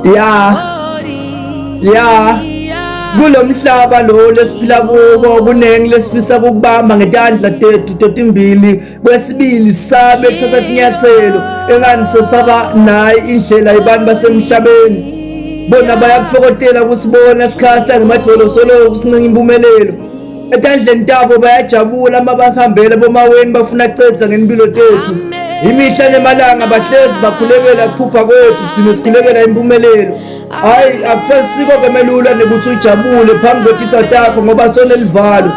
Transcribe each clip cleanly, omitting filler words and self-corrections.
ya kulomhlaba lo lesiphila kuwo kunengi lesifisa ukubamba ngetandla tethu tetimbili kwesibili sabe kuthatha inyathelo engani sesaba nayi indlela yabantu basemhlabeni bona bayakuthokotela kusibona sikhahla ngemadolo solo kusincinga impumelelo etandleni tabo bayajabula uma basihambele bomaweni bafuna cedza ngempilo tethu imihla nemalanga bahlezi bakhulekela kuphupha kwethu thina sikhulekela impumelelo hayi akusasiko kemelula nekuthi ujabule phambi kwetitha takho ngoba sona livalo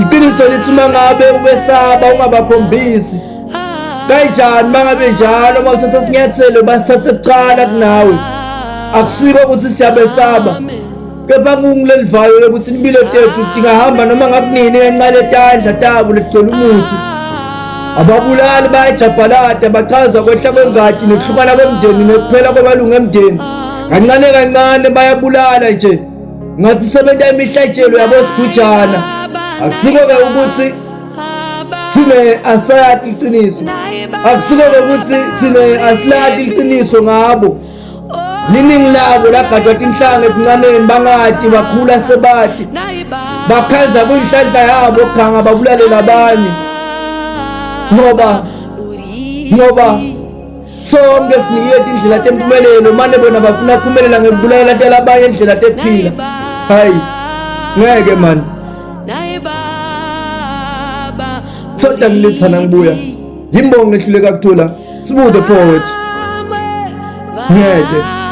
iqiniso lithi uma ngabe ubesaba ungabakhombisi kanjani mangabe njalo uma uthatha isinyathelo basithathe kuqala kunawe akusiko ukuthi siyabesaba kepha kungilelivalo lokuthi impilo tethu tingahamba noma ngakunini enqale etandla tabo legcwele umuthi ababulali bayajabhalada bachaza kwehla kwengadi nekuhlukana kwemndeni nekuphela kwamalungu emndeni kancane kancane bayabulala nje ngathi sebenta imihlatshelo yabo sigujana akusiko-ke ukuthi thine asayati iqiniso akusiko-ke ukuthi thine asilati iqiniso ngabo liningi labo lagadwa tinhlanga ebuncaneni bangati bakhula sebati bakhanza kuyinhlanhla yabo khanga babulalela abanye ngoba sonke sinikete indlela tempumelelo mane bona bafuna kuphumelela ngekubulalela tela abanye indlela tekuphila hayi ngeke man sonta ngilithana ngibuya yimbongo ehluleka kuthula sibude poet ngeke